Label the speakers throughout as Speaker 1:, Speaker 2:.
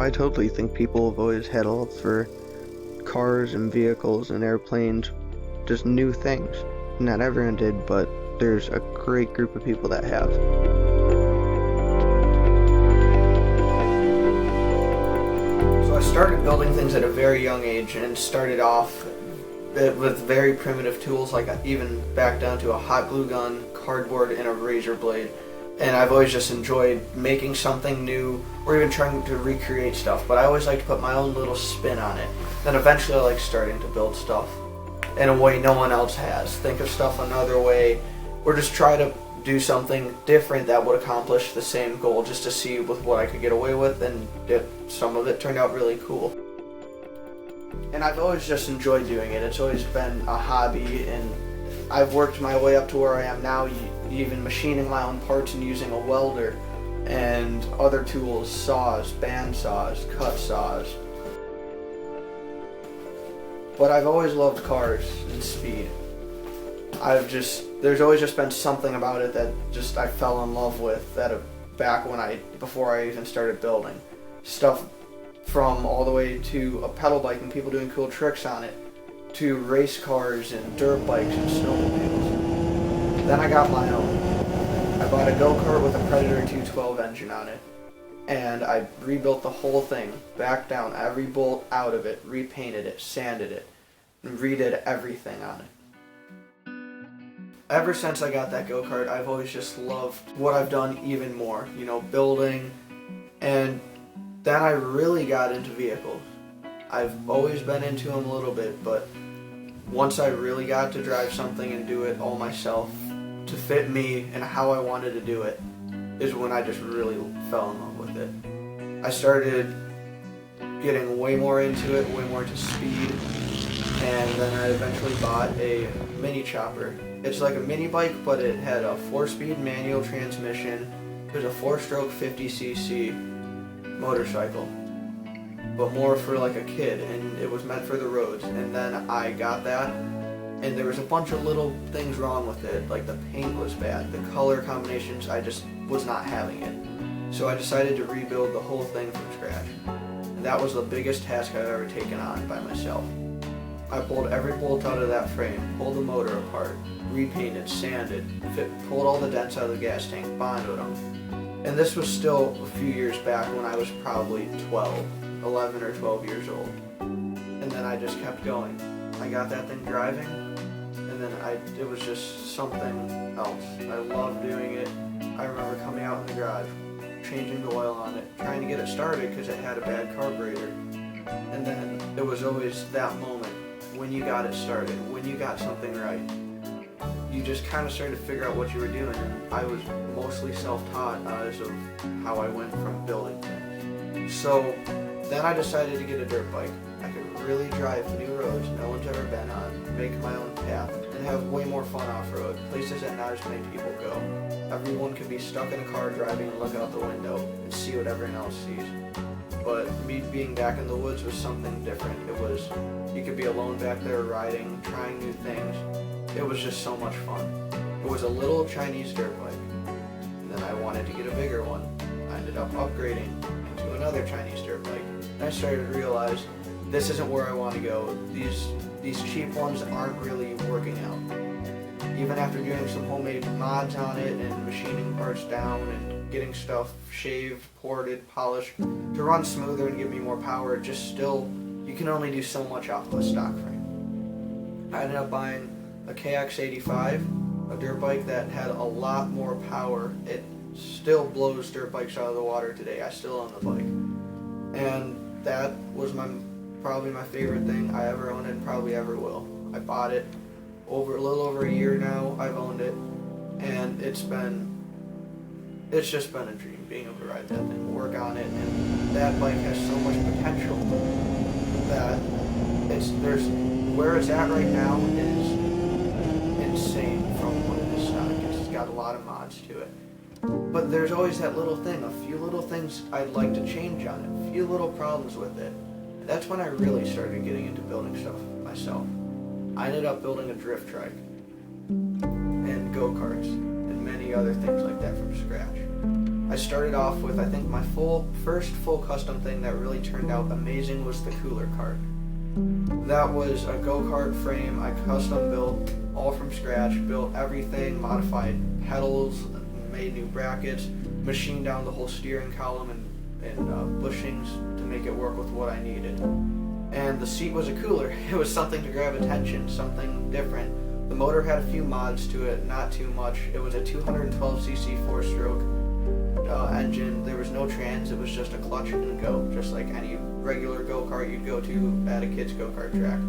Speaker 1: I totally think people have always had a love for cars and vehicles and airplanes, just new things. Not everyone did, but there's a great group of people that have.
Speaker 2: So I started building things at a very young age and started off with very primitive tools, like even back down to a hot glue gun, cardboard, and a razor blade. And I've always just enjoyed making something new or even trying to recreate stuff, but I always like to put my own little spin on it. Then eventually I like starting to build stuff in a way no one else has. Think of stuff another way, or just try to do something different that would accomplish the same goal, just to see with what I could get away with, and some of it turned out really cool. And I've always just enjoyed doing it. It's always been a hobby, and I've worked my way up to where I am now, even machining my own parts and using a welder and other tools, saws, band saws, cut saws. But I've always loved cars and speed. There's always just been something about it that just I fell in love with before I even started building. Stuff from all the way to a pedal bike and people doing cool tricks on it, to race cars and dirt bikes and snowmobiles. Then I got my own. I bought a go-kart with a Predator 212 engine on it, and I rebuilt the whole thing, back down every bolt out of it, repainted it, sanded it, and redid everything on it. Ever since I got that go-kart, I've always just loved what I've done even more, building, and then I really got into vehicles. I've always been into them a little bit, but once I really got to drive something and do it all myself to fit me and how I wanted to do it is when I just really fell in love with it. I started getting way more into it, way more into speed, and then I eventually bought a mini chopper. It's like a mini bike, but it had a 4-speed manual transmission. It was a 4-stroke 50cc motorcycle, but more for like a kid, and it was meant for the roads. And then I got that, and there was a bunch of little things wrong with it, like the paint was bad, the color combinations, I just was not having it. So I decided to rebuild the whole thing from scratch. And that was the biggest task I've ever taken on by myself. I pulled every bolt out of that frame, pulled the motor apart, repainted, sanded, pulled all the dents out of the gas tank, bonded them. And this was still a few years back when I was probably 11 or 12 years old. And then I just kept going. I got that thing driving, and then it was just something else. I loved doing it. I remember coming out in the garage, changing the oil on it, trying to get it started because it had a bad carburetor. And then it was always that moment when you got it started, when you got something right. You just kind of started to figure out what you were doing. And I was mostly self-taught as of how I went from building things. So then I decided to get a dirt bike. I could really drive new roads no one's ever been on, make my own path, and have way more fun off-road, places that not as many people go. Everyone could be stuck in a car driving and look out the window and see what everyone else sees. But me being back in the woods was something different. You could be alone back there riding, trying new things. It was just so much fun. It was a little Chinese dirt bike. And then I wanted to get a bigger one. I ended up upgrading into another Chinese dirt bike. And I started to realize this isn't where I want to go. These cheap ones aren't really working out. Even after doing some homemade mods on it and machining parts down and getting stuff shaved, ported, polished to run smoother and give me more power, you can only do so much off of a stock frame. I ended up buying a KX85, a dirt bike that had a lot more power. It still blows dirt bikes out of the water today. I still own the bike. And that was probably my favorite thing I ever owned and probably ever will. I bought it a little over a year now. I've owned it, and it's just been a dream being able to ride that thing, work on it, and that bike has so much potential that where it's at right now is insane from what it is stock. It's got a lot of mods to it. But there's always that little thing, a few little things I'd like to change on it, a few little problems with it. That's when I really started getting into building stuff myself. I ended up building a drift trike and go-karts and many other things like that from scratch. I started off with, I think my first full custom thing that really turned out amazing was the cooler cart. That was a go-kart frame I custom built all from scratch, built everything, modified pedals, made new brackets, machined down the whole steering column and bushings to make it work with what I needed. And the seat was a cooler. It was something to grab attention, something different. The motor had a few mods to it, not too much. It was a 212cc 4-stroke engine. There was no trans, it was just a clutch and go, just like any regular go-kart you'd go to at a kid's go-kart track.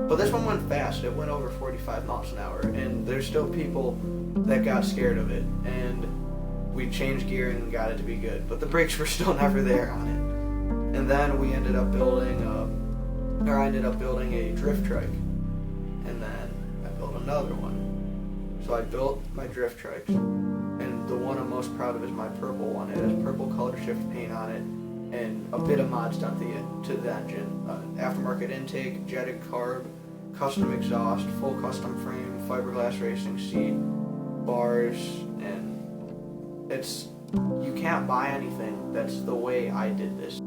Speaker 2: But this one went fast. It went over 45 miles an hour, and there's still people that got scared of it, and we changed gearing and got it to be good, but the brakes were still never there on it. And then we ended up building I ended up building a drift trike, and then I built another one. So I built my drift trikes, and the one I'm most proud of is my purple one. It has purple color shift paint on it, and a bit of mods done to the engine. Aftermarket intake, jetted carb, custom exhaust, full custom frame, fiberglass racing seat, bars, and you can't buy anything that's the way I did this.